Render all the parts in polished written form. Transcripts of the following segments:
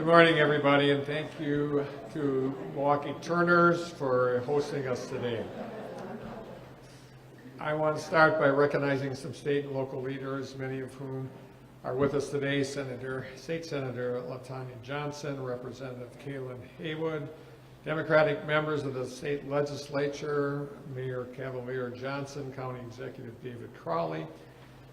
Good morning, everybody, and thank you to Milwaukee Turners for hosting us today. I want to start by recognizing some state and local leaders, many of whom are with us today. State Senator LaTanya Johnson, Representative Kaylin Haywood, Democratic members of the state legislature, Mayor Cavalier Johnson, County Executive David Crowley,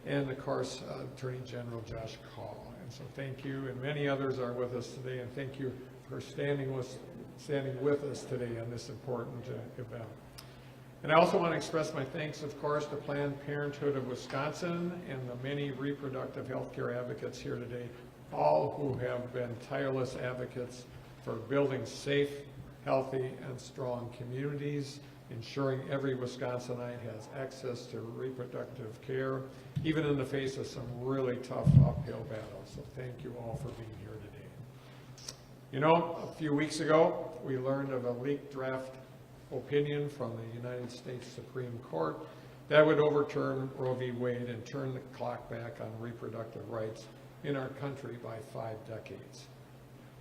and of course, Attorney General Josh Call. And so thank you, and many others are with us today, and thank you for standing with us today on this important event. And I also want to express my thanks, of course, to Planned Parenthood of Wisconsin and the many reproductive health care advocates here today, all who have been tireless advocates for building safe, healthy, and strong communities, ensuring every Wisconsinite has access to reproductive care, even in the face of some really tough uphill battles. So thank you all for being here today. You know, a few weeks ago, we learned of a leaked draft opinion from the United States Supreme Court that would overturn Roe v. Wade and turn the clock back on reproductive rights in our country by 5 decades.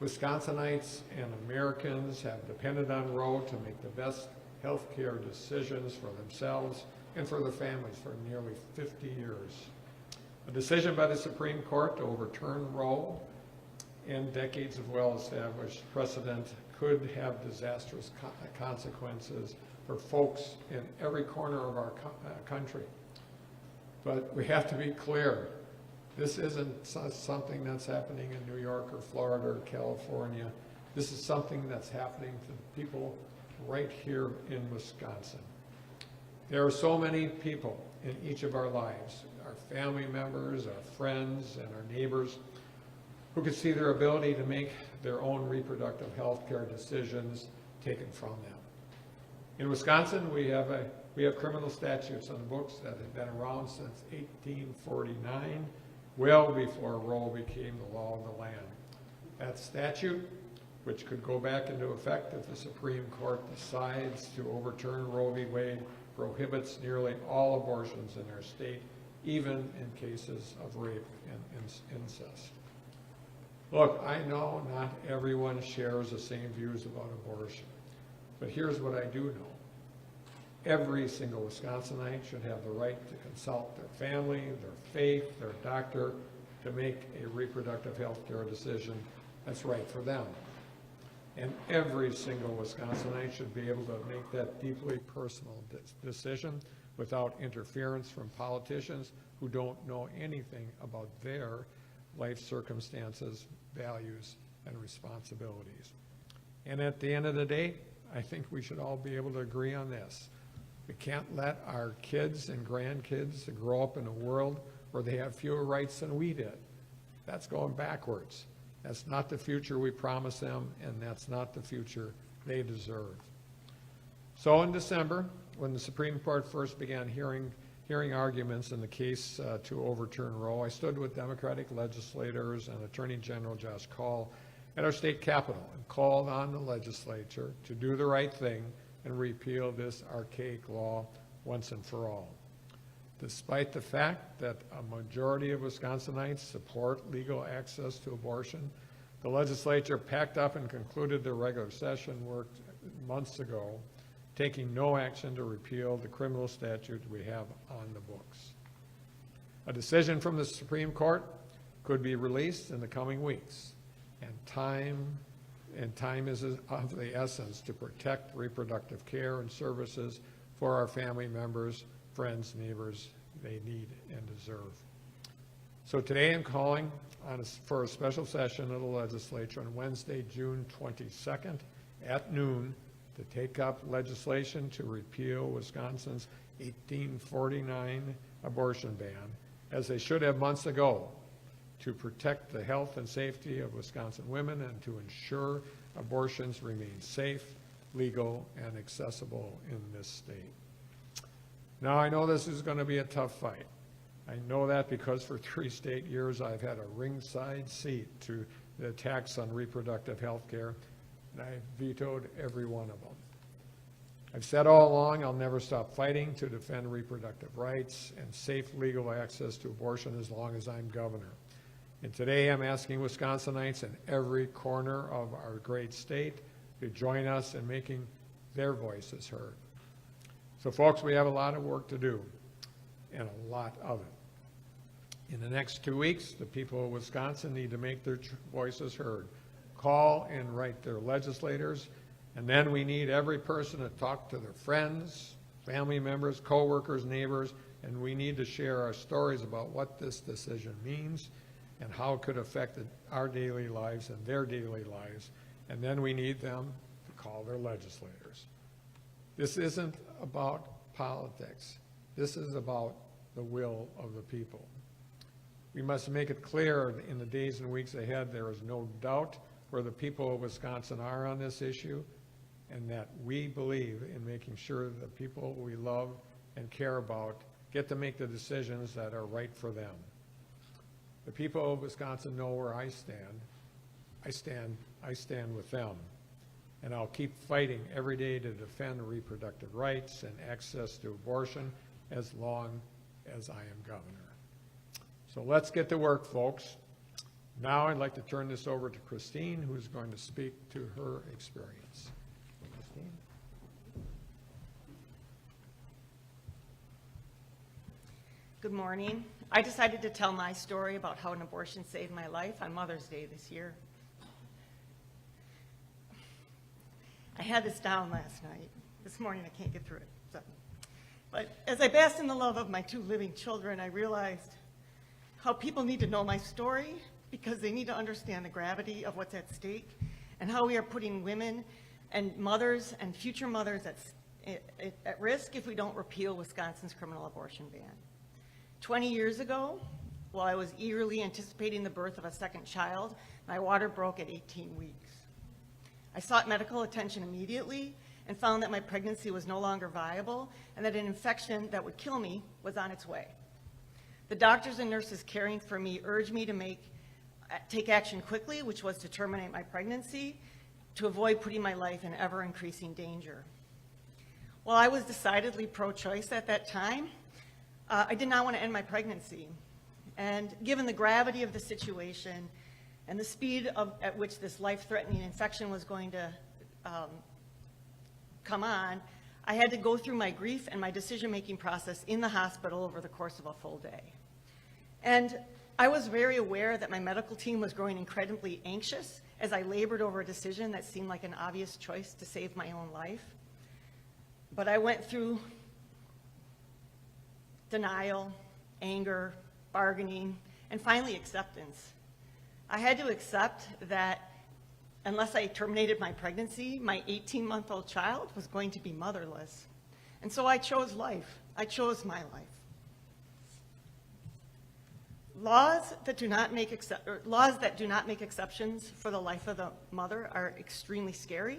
Wisconsinites and Americans have depended on Roe to make the best health care decisions for themselves and for their families for nearly 50 years. A decision by the Supreme Court to overturn Roe and decades of well-established precedent could have disastrous consequences for folks in every corner of our country. But we have to be clear, this isn't something that's happening in New York or Florida or California. This is something that's happening to people right here in Wisconsin. There are so many people in each of our lives, our family members, our friends, and our neighbors, who could see their ability to make their own reproductive health care decisions taken from them. In Wisconsin, we have criminal statutes on the books that have been around since 1849, well before Roe became the law of the land. That statute, which could go back into effect if the Supreme Court decides to overturn Roe v. Wade, prohibits nearly all abortions in our state, even in cases of rape and incest. Look, I know not everyone shares the same views about abortion, but here's what I do know. Every single Wisconsinite should have the right to consult their family, their faith, their doctor, to make a reproductive health care decision that's right for them. And every single Wisconsinite should be able to make that deeply personal decision without interference from politicians who don't know anything about their life circumstances, values, and responsibilities. And at the end of the day, I think we should all be able to agree on this. We can't let our kids and grandkids grow up in a world where they have fewer rights than we did. That's going backwards. That's not the future we promised them, and that's not the future they deserve. So in December, when the Supreme Court first began hearing arguments in the case to overturn Roe, I stood with Democratic legislators and Attorney General Josh Call at our state capitol and called on the legislature to do the right thing and repeal this archaic law once and for all. Despite the fact that a majority of Wisconsinites support legal access to abortion, the legislature packed up and concluded their regular session work months ago, taking no action to repeal the criminal statute we have on the books. A decision from the Supreme Court could be released in the coming weeks, and time is of the essence to protect reproductive care and services for our family members, friends, neighbors they need and deserve. So today I'm calling for a special session of the legislature on Wednesday, June 22nd at noon to take up legislation to repeal Wisconsin's 1849 abortion ban, as they should have months ago, to protect the health and safety of Wisconsin women and to ensure abortions remain safe, legal, and accessible in this state. Now, I know this is going to be a tough fight. I know that because for 3 straight years I've had a ringside seat to the attacks on reproductive health care, and I vetoed every one of them. I've said all along I'll never stop fighting to defend reproductive rights and safe legal access to abortion as long as I'm governor. And today I'm asking Wisconsinites in every corner of our great state to join us in making their voices heard. So folks, we have a lot of work to do, and a lot of it. In the next 2 weeks, the people of Wisconsin need to make their voices heard. Call and write their legislators, and then we need every person to talk to their friends, family members, co-workers, neighbors, and we need to share our stories about what this decision means and how it could affect our daily lives and their daily lives. And then we need them to call their legislators. This isn't about politics. This is about the will of the people. We must make it clear in the days and weeks ahead there is no doubt where the people of Wisconsin are on this issue, and that we believe in making sure that the people we love and care about get to make the decisions that are right for them. The people of Wisconsin know where I stand. I stand with them. And I'll keep fighting every day to defend reproductive rights and access to abortion as long as I am governor. So let's get to work, folks. Now I'd like to turn this over to Christine, who's going to speak to her experience. Christine? Good morning. I decided to tell my story about how an abortion saved my life on Mother's Day this year. I had this down last night. This morning I can't get through it. But as I basked in the love of my 2 living children, I realized how people need to know my story because they need to understand the gravity of what's at stake and how we are putting women and mothers and future mothers at risk if we don't repeal Wisconsin's criminal abortion ban. 20 years ago, while I was eagerly anticipating the birth of a second child, my water broke at 18 weeks. I sought medical attention immediately and found that my pregnancy was no longer viable and that an infection that would kill me was on its way. The doctors and nurses caring for me urged me to take action quickly, which was to terminate my pregnancy to avoid putting my life in ever-increasing danger. While I was decidedly pro-choice at that time, I did not want to end my pregnancy. And given the gravity of the situation and the speed at which this life-threatening infection was going to come on, I had to go through my grief and my decision-making process in the hospital over the course of a full day. And I was very aware that my medical team was growing incredibly anxious as I labored over a decision that seemed like an obvious choice to save my own life. But I went through denial, anger, bargaining, and finally acceptance. I had to accept that unless I terminated my pregnancy, my 18-month-old child was going to be motherless. And so I chose life. I chose my life. Laws that do not make exceptions for the life of the mother are extremely scary,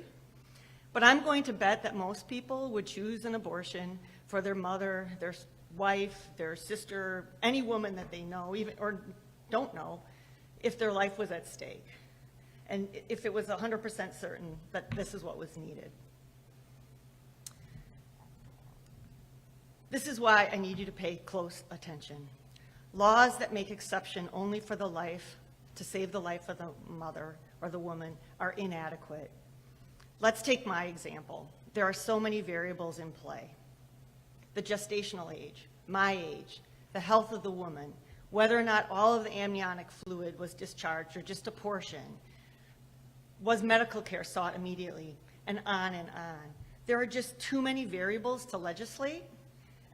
but I'm going to bet that most people would choose an abortion for their mother, their wife, their sister, any woman that they know, even or don't know, if their life was at stake, and if it was 100% certain that this is what was needed. This is why I need you to pay close attention. Laws that make exception only for the life, to save the life of the mother or the woman, are inadequate. Let's take my example. There are so many variables in play. The gestational age, my age, the health of the woman, whether or not all of the amniotic fluid was discharged or just a portion, was medical care sought immediately, and on and on. There are just too many variables to legislate,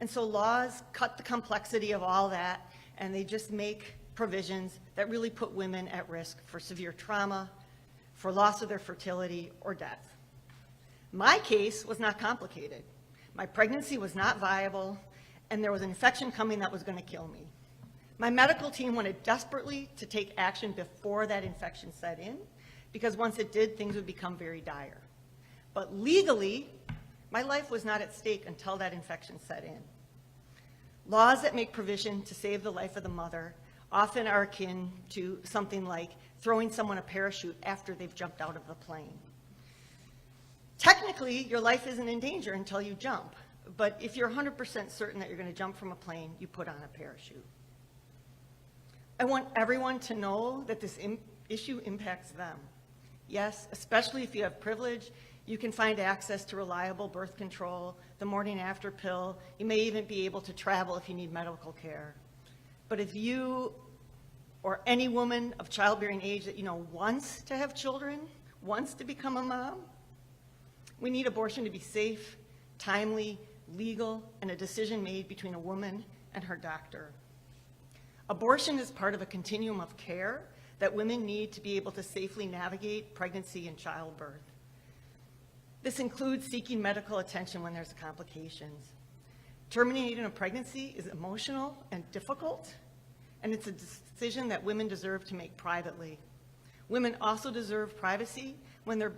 and so laws cut the complexity of all that, and they just make provisions that really put women at risk for severe trauma, for loss of their fertility, or death. My case was not complicated. My pregnancy was not viable, and there was an infection coming that was going to kill me. My medical team wanted desperately to take action before that infection set in, because once it did, things would become very dire. But legally, my life was not at stake until that infection set in. Laws that make provision to save the life of the mother often are akin to something like throwing someone a parachute after they've jumped out of the plane. Technically, your life isn't in danger until you jump, but if you're 100% certain that you're going to jump from a plane, you put on a parachute. I want everyone to know that this issue impacts them. Yes, especially if you have privilege, you can find access to reliable birth control, the morning after pill. You may even be able to travel if you need medical care. But if you or any woman of childbearing age that you know wants to have children, wants to become a mom, we need abortion to be safe, timely, legal, and a decision made between a woman and her doctor. Abortion is part of a continuum of care that women need to be able to safely navigate pregnancy and childbirth. This includes seeking medical attention when there's complications. Terminating a pregnancy is emotional and difficult, and it's a decision that women deserve to make privately. Women also deserve privacy when their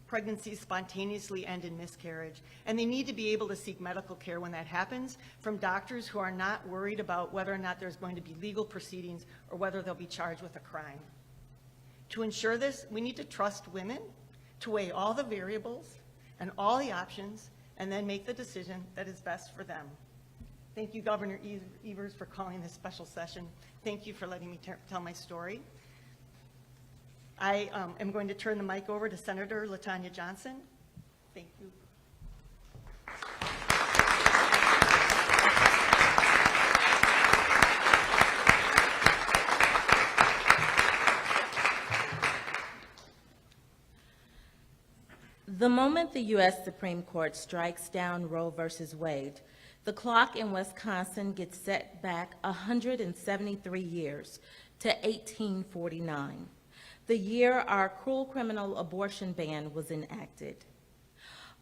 pregnancies spontaneously end in miscarriage, and they need to be able to seek medical care when that happens from doctors who are not worried about whether or not there's going to be legal proceedings or whether they'll be charged with a crime. To ensure this, we need to trust women to weigh all the variables and all the options and then make the decision that is best for them. Thank you, Governor Evers, for calling this special session. Thank you for letting me tell my story. I am going to turn the mic over to Senator LaTonya Johnson. Thank you. The moment the U.S. Supreme Court strikes down Roe v. Wade, the clock in Wisconsin gets set back 173 years to 1849. The year our cruel criminal abortion ban was enacted.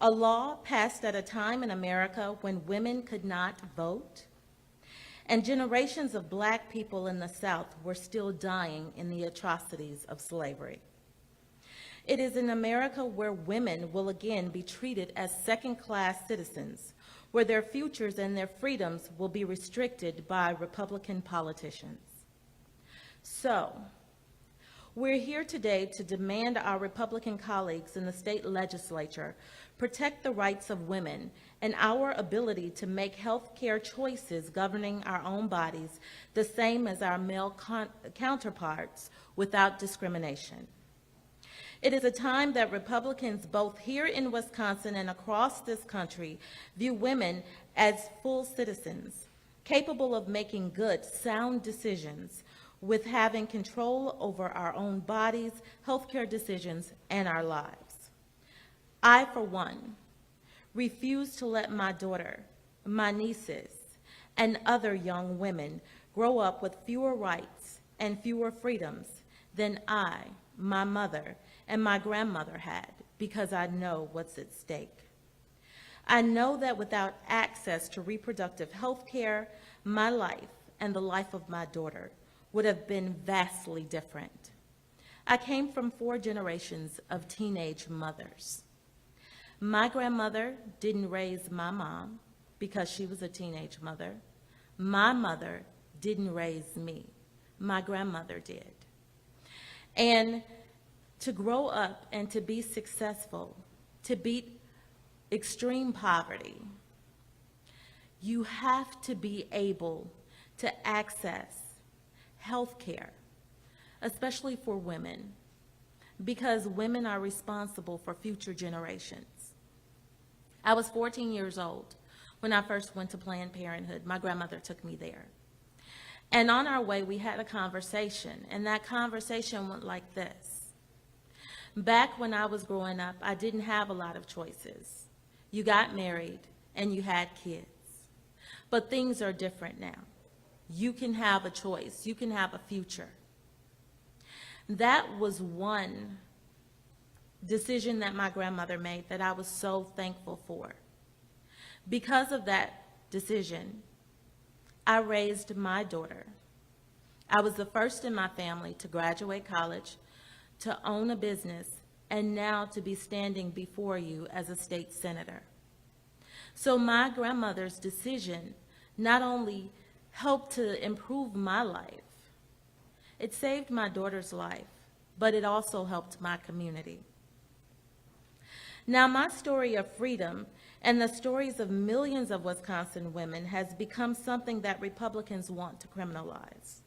A law passed at a time in America when women could not vote, and generations of Black people in the South were still dying in the atrocities of slavery. It is in America where women will again be treated as second-class citizens, where their futures and their freedoms will be restricted by Republican politicians. So, we're here today to demand our Republican colleagues in the state legislature protect the rights of women and our ability to make health care choices governing our own bodies the same as our male counterparts without discrimination. It is a time that Republicans both here in Wisconsin and across this country view women as full citizens, capable of making good, sound decisions, with having control over our own bodies, healthcare decisions, and our lives. I, for one, refuse to let my daughter, my nieces, and other young women grow up with fewer rights and fewer freedoms than I, my mother, and my grandmother had, because I know what's at stake. I know that without access to reproductive health care, my life and the life of my daughter would have been vastly different. I came from 4 generations of teenage mothers. My grandmother didn't raise my mom because she was a teenage mother. My mother didn't raise me. My grandmother did. And to grow up and to be successful, to beat extreme poverty, you have to be able to access health care, especially for women, because women are responsible for future generations. I was 14 years old when I first went to Planned Parenthood. My grandmother took me there. And on our way, we had a conversation, and that conversation went like this. Back when I was growing up, I didn't have a lot of choices. You got married, and you had kids. But things are different now. You can have a choice. You can have a future. That was one decision that my grandmother made that I was so thankful for. Because of that decision, I raised my daughter. I was the first in my family to graduate college, to own a business, and now to be standing before you as a state senator. So my grandmother's decision not only helped to improve my life, it saved my daughter's life, but it also helped my community. Now, my story of freedom and the stories of millions of Wisconsin women has become something that Republicans want to criminalize.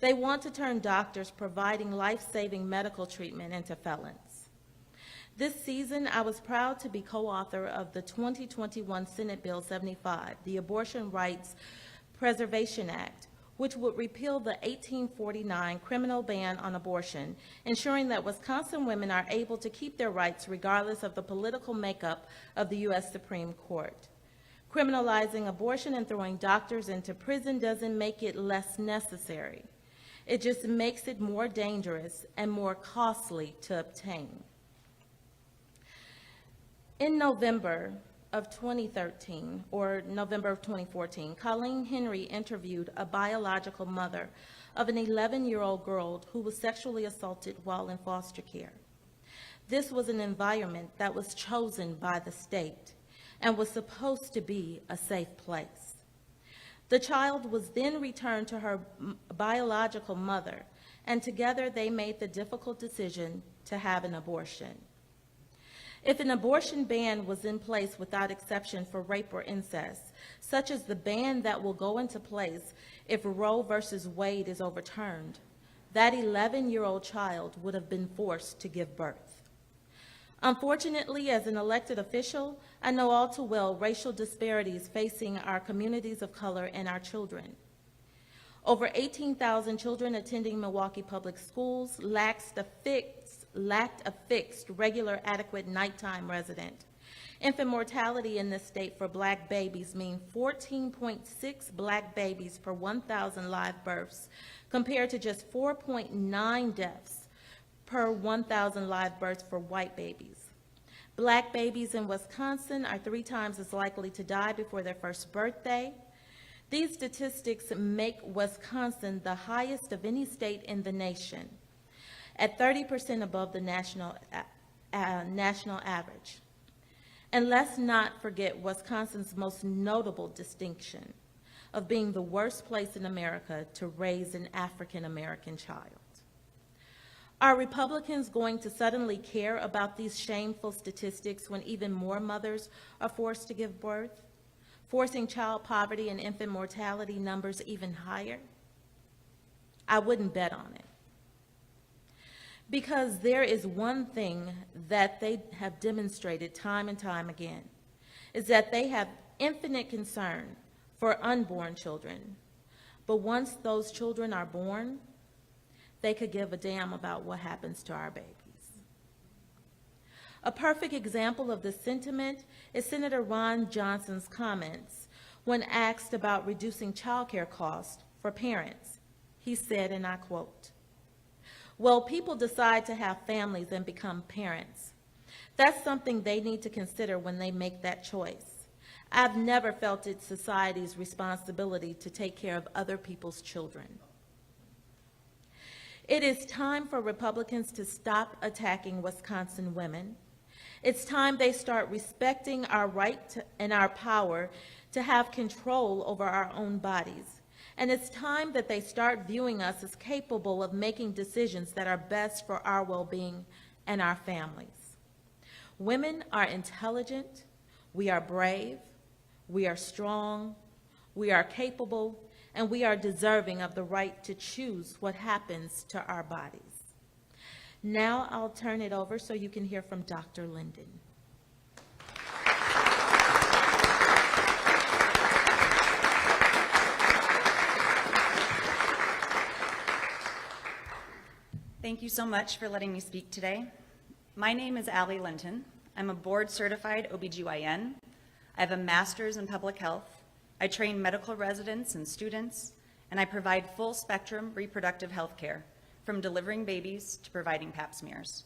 They want to turn doctors providing life-saving medical treatment into felons. This season, I was proud to be co-author of the 2021 Senate Bill 75, the Abortion Rights Preservation Act, which would repeal the 1849 criminal ban on abortion, ensuring that Wisconsin women are able to keep their rights regardless of the political makeup of the U.S. Supreme Court. Criminalizing abortion and throwing doctors into prison doesn't make it less necessary. It just makes it more dangerous and more costly to obtain. In November of 2013, or November of 2014, Colleen Henry interviewed a biological mother of an 11-year-old girl who was sexually assaulted while in foster care. This was an environment that was chosen by the state and was supposed to be a safe place. The child was then returned to her biological mother, and together they made the difficult decision to have an abortion. If an abortion ban was in place without exception for rape or incest, such as the ban that will go into place if Roe versus Wade is overturned, that 11-year-old child would have been forced to give birth. Unfortunately, as an elected official, I know all too well racial disparities facing our communities of color and our children. Over 18,000 children attending Milwaukee public schools lacked a fixed, regular, adequate nighttime resident. Infant mortality in this state for black babies means 14.6 black babies per 1,000 live births, compared to just 4.9 deaths per 1,000 live births for white babies. Black babies in Wisconsin are 3 times as likely to die before their first birthday. These statistics make Wisconsin the highest of any state in the nation, at 30% above the national average. And let's not forget Wisconsin's most notable distinction of being the worst place in America to raise an African-American child. Are Republicans going to suddenly care about these shameful statistics when even more mothers are forced to give birth, forcing child poverty and infant mortality numbers even higher? I wouldn't bet on it. Because there is one thing that they have demonstrated time and time again, is that they have infinite concern for unborn children. But once those children are born, they could give a damn about what happens to our babies. A perfect example of this sentiment is Senator Ron Johnson's comments when asked about reducing child care costs for parents. He said, and I quote, "Well, people decide to have families and become parents. That's something they need to consider when they make that choice. I've never felt it's society's responsibility to take care of other people's children." It is time for Republicans to stop attacking Wisconsin women. It's time they start respecting our right and our power to have control over our own bodies. And it's time that they start viewing us as capable of making decisions that are best for our well-being and our families. Women are intelligent, we are brave, we are strong, we are capable, and we are deserving of the right to choose what happens to our bodies. Now I'll turn it over so you can hear from Dr. Linton. Thank you so much for letting me speak today. My name is Allie Linton. I'm a board-certified OBGYN. I have a master's in public health. I train medical residents and students, and I provide full-spectrum reproductive health care, from delivering babies to providing pap smears.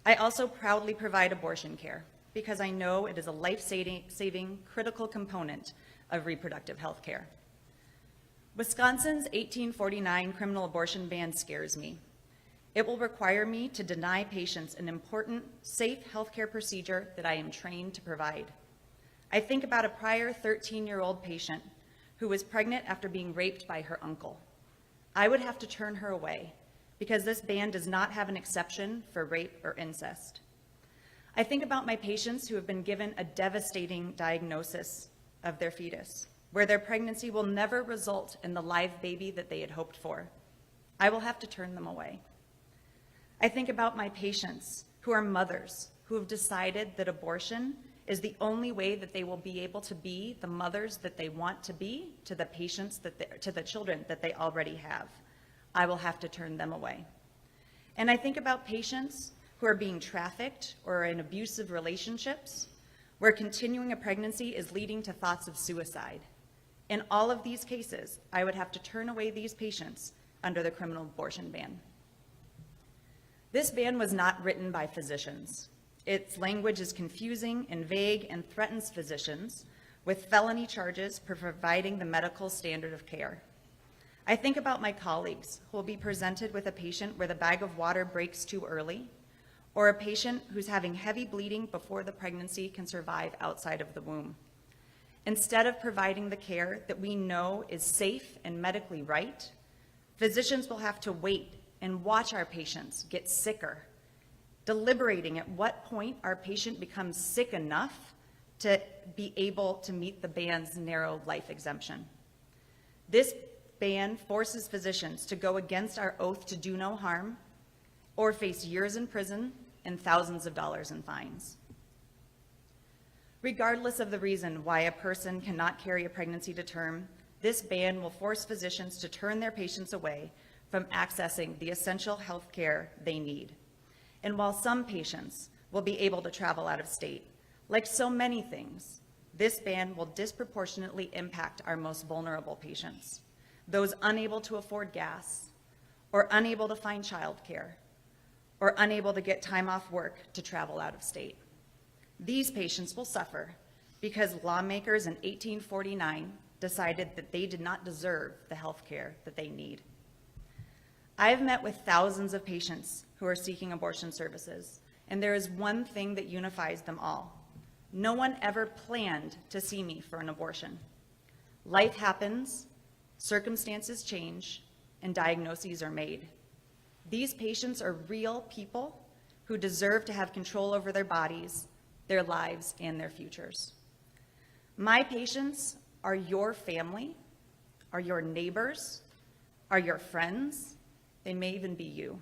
I also proudly provide abortion care because I know it is a life-saving, critical component of reproductive health care. Wisconsin's 1849 criminal abortion ban scares me. It will require me to deny patients an important, safe healthcare procedure that I am trained to provide. I think about a prior 13-year-old patient who was pregnant after being raped by her uncle. I would have to turn her away because this ban does not have an exception for rape or incest. I think about my patients who have been given a devastating diagnosis of their fetus, where their pregnancy will never result in the live baby that they had hoped for. I will have to turn them away. I think about my patients who are mothers who have decided that abortion is the only way that they will be able to be the mothers that they want to be to the patients to the children that they already have. I will have to turn them away. And I think about patients who are being trafficked or in abusive relationships where continuing a pregnancy is leading to thoughts of suicide. In all of these cases, I would have to turn away these patients under the criminal abortion ban. This ban was not written by physicians. Its language is confusing and vague and threatens physicians with felony charges for providing the medical standard of care. I think about my colleagues who will be presented with a patient where the bag of water breaks too early, or a patient who's having heavy bleeding before the pregnancy can survive outside of the womb. Instead of providing the care that we know is safe and medically right, physicians will have to wait and watch our patients get sicker, deliberating at what point our patient becomes sick enough to be able to meet the ban's narrow life exemption. This ban forces physicians to go against our oath to do no harm or face years in prison and thousands of dollars in fines. Regardless of the reason why a person cannot carry a pregnancy to term, this ban will force physicians to turn their patients away from accessing the essential health care they need. And while some patients will be able to travel out of state, like so many things, this ban will disproportionately impact our most vulnerable patients, those unable to afford gas, or unable to find childcare, or unable to get time off work to travel out of state. These patients will suffer because lawmakers in 1849 decided that they did not deserve the health care that they need. I have met with thousands of patients who are seeking abortion services, and there is one thing that unifies them all. No one ever planned to see me for an abortion. Life happens, circumstances change, and diagnoses are made. These patients are real people who deserve to have control over their bodies, their lives, and their futures. My patients are your family, are your neighbors, are your friends. They may even be you.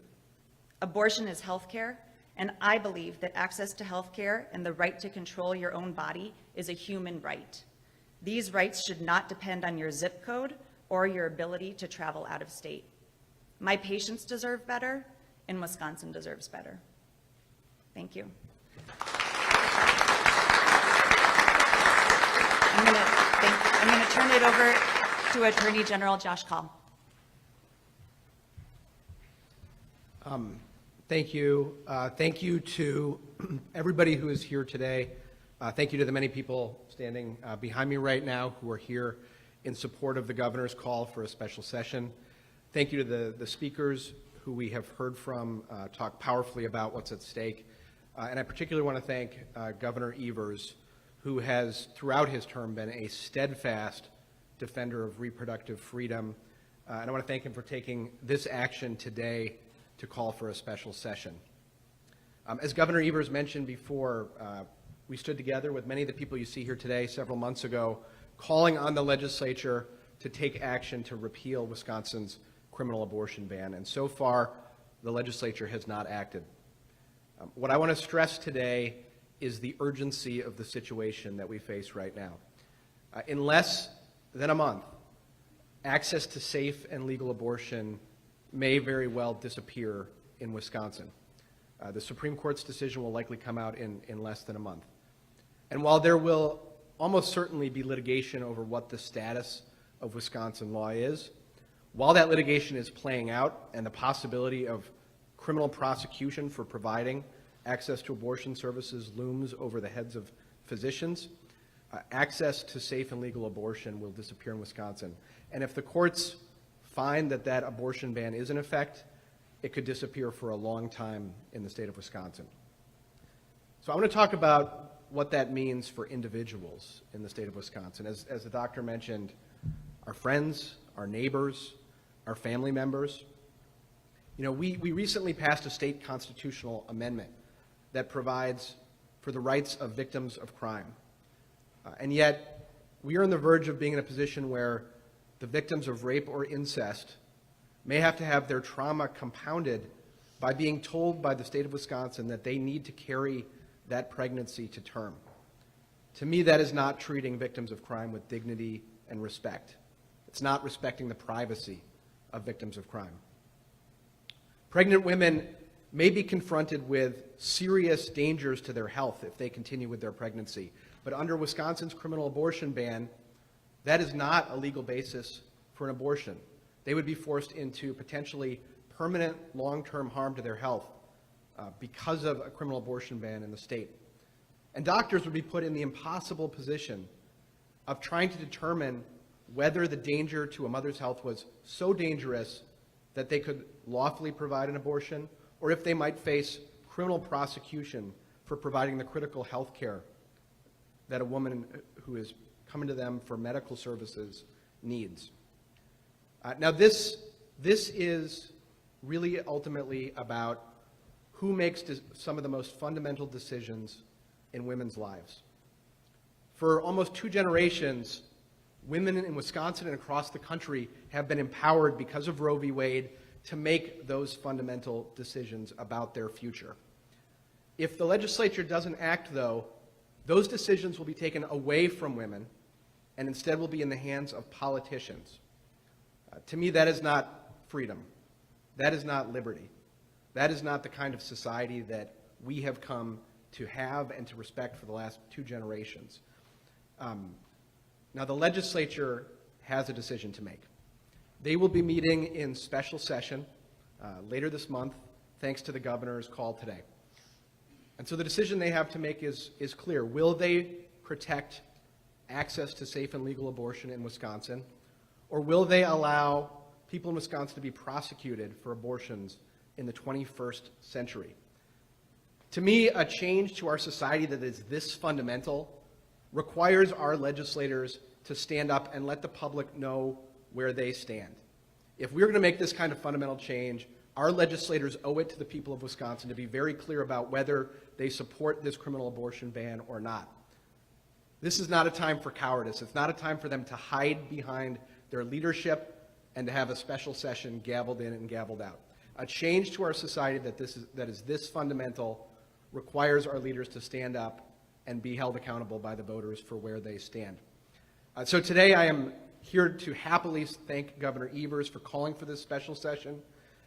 Abortion is healthcare, and I believe that access to healthcare and the right to control your own body is a human right. These rights should not depend on your zip code or your ability to travel out of state. My patients deserve better, and Wisconsin deserves better. Thank you. I'm going to turn it over to Attorney General Josh Kaul. Thank you. Thank you to everybody who is here today. Thank you to the many people standing behind me right now who are here in support of the governor's call for a special session. Thank you to the speakers who we have heard from talk powerfully about what's at stake. And I particularly want to thank Governor Evers, who has throughout his term been a steadfast defender of reproductive freedom. And I want to thank him for taking this action today to call for a special session. As Governor Evers mentioned before, we stood together with many of the people you see here today several months ago, calling on the legislature to take action to repeal Wisconsin's criminal abortion ban. And so far, the legislature has not acted. What I want to stress today is the urgency of the situation that we face right now. In less than a month, access to safe and legal abortion may very well disappear in Wisconsin. The Supreme Court's decision will likely come out in less than a month. And while there will almost certainly be litigation over what the status of Wisconsin law is, while that litigation is playing out and the possibility of criminal prosecution for providing access to abortion services looms over the heads of physicians, access to safe and legal abortion will disappear in Wisconsin. And if the courts find that that abortion ban is in effect, it could disappear for a long time in the state of Wisconsin. So I want to talk about what that means for individuals in the state of Wisconsin. As the doctor mentioned, our friends, our neighbors, our family members. You know, we recently passed a state constitutional amendment that provides for the rights of victims of crime. And yet, we are on the verge of being in a position where the victims of rape or incest may have to have their trauma compounded by being told by the state of Wisconsin that they need to carry that pregnancy to term. To me, that is not treating victims of crime with dignity and respect. It's not respecting the privacy of victims of crime. Pregnant women may be confronted with serious dangers to their health if they continue with their pregnancy. But under Wisconsin's criminal abortion ban, that is not a legal basis for an abortion. They would be forced into potentially permanent long-term harm to their health because of a criminal abortion ban in the state. And doctors would be put in the impossible position of trying to determine whether the danger to a mother's health was so dangerous that they could lawfully provide an abortion, or if they might face criminal prosecution for providing the critical health care that a woman who is coming to them for medical services needs. Now this is really ultimately about who makes some of the most fundamental decisions in women's lives. For almost 2 generations, women in Wisconsin and across the country have been empowered because of Roe v. Wade to make those fundamental decisions about their future. If the legislature doesn't act, though, those decisions will be taken away from women and instead will be in the hands of politicians. To me, that is not freedom. That is not liberty. That is not the kind of society that we have come to have and to respect for the last 2 generations. Now, the legislature has a decision to make. They will be meeting in special session later this month, thanks to the governor's call today. And so the decision they have to make is clear. Will they protect access to safe and legal abortion in Wisconsin, or will they allow people in Wisconsin to be prosecuted for abortions in the 21st century? To me, a change to our society that is this fundamental requires our legislators to stand up and let the public know where they stand. If we're going to make this kind of fundamental change, our legislators owe it to the people of Wisconsin to be very clear about whether they support this criminal abortion ban or not. This is not a time for cowardice. It's not a time for them to hide behind their leadership and to have a special session gavelled in and gavelled out. A change to our society that is this fundamental requires our leaders to stand up and be held accountable by the voters for where they stand. So today I am here to happily thank Governor Evers for calling for this special session,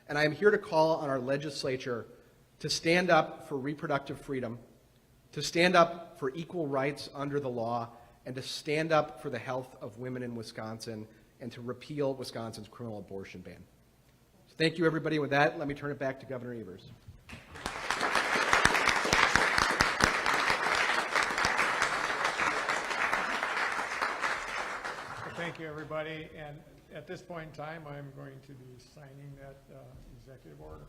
and I am here to call on our legislature to stand up for reproductive freedom, to stand up for equal rights under the law, and to stand up for the health of women in Wisconsin, and to repeal Wisconsin's criminal abortion ban. So thank you, everybody. With that, let me turn it back to Governor Evers. Thank you, everybody. And at this point in time, I'm going to be signing that executive order.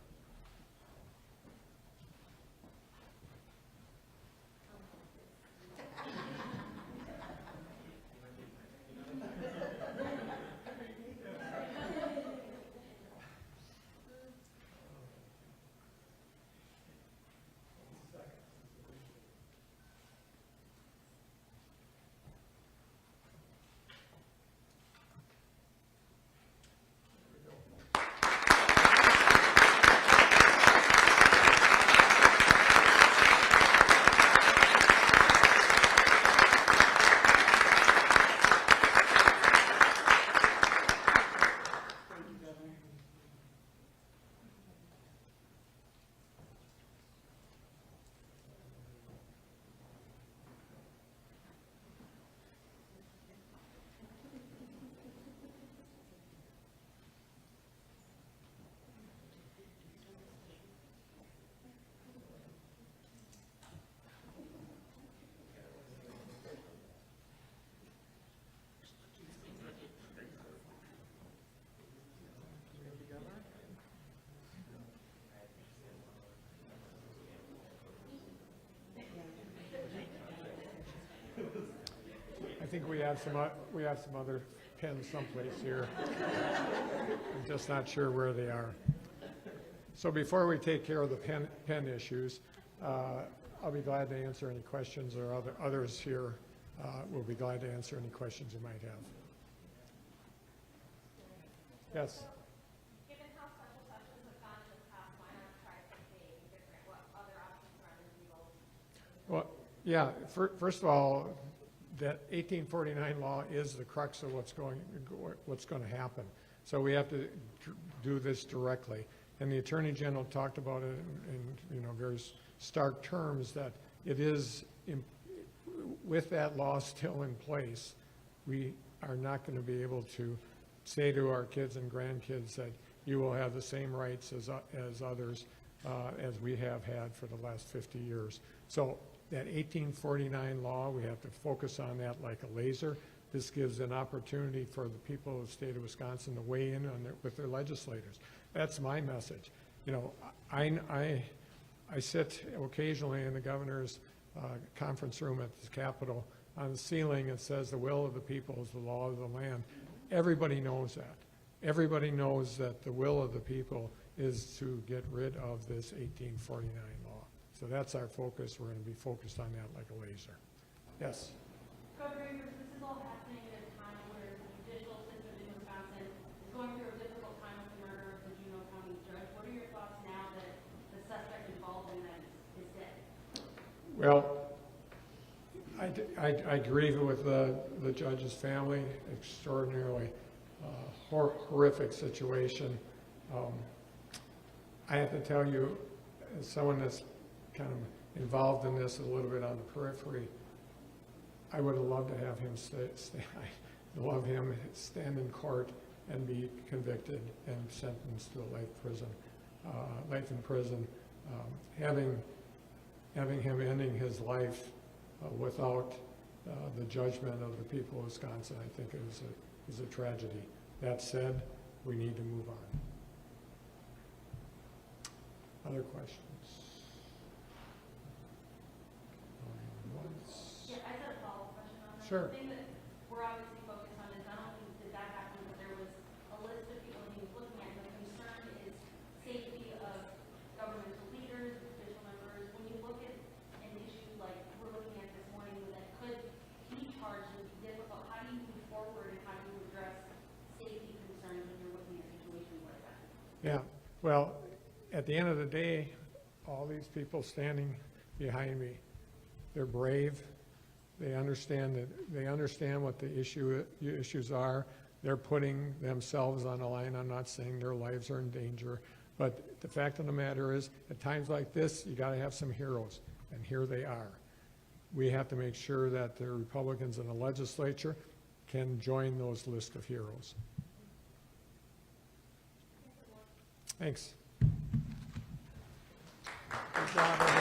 I think we have some other pens someplace here. I'm just not sure where they are. So before we take care of the pen issues, I'll be glad to answer any questions, or others here will be glad to answer any questions you might have. Yes. Given Well, yeah, first of all, that 1849 law is the crux of what's going to happen. So we have to do this directly. And the Attorney General talked about it in very stark terms, that it is, with that law still in place, we are not going to be able to say to our kids and grandkids that you will have the same rights as others as we have had for the last 50 years. So that 1849 law, we have to focus on that like a laser. This gives an opportunity for the people of the state of Wisconsin to weigh in on with their legislators. That's my message. You know, I sit occasionally in the governor's conference room at the Capitol. On the ceiling, it says the will of the people is the law of the land. Everybody knows that. Everybody knows that the will of the people is to get rid of this 1849 law. So that's our focus. We're going to be focused on that like a laser. Yes? Governor, this is all happening at a time where the judicial system in Wisconsin is going through a difficult time with the murder of the Juneau County judge. What are your thoughts now that the suspect involved in that is dead? Well, I grieve with the judge's family. Extraordinarily horrific situation. I have to tell you, as someone that's kind of involved in this a little bit on the periphery, I would have loved to have him love him stand in court and be convicted and sentenced to a life in prison. Having him ending his life without the judgment of the people of Wisconsin, I think is a tragedy. That said, we need to move on. Other questions? Yeah, I had a follow-up question on that. Sure. The thing that we're obviously focused on is not only did that happen, but there was a list of people he was looking at. The concern is safety of governmental leaders, official members. When you look at an issue like we're looking at this morning that could be charged and be difficult, how do you move forward and how do you address safety concerns when you're looking at situations like that? Yeah, well, at the end of the day, all these people standing behind me, they're brave. They understand what the issues are. They're putting themselves on the line. I'm not saying their lives are in danger, but the fact of the matter is, at times like this, you got to have some heroes, and here they are. We have to make sure that the Republicans in the legislature can join those list of heroes. Thanks. Good job, everyone.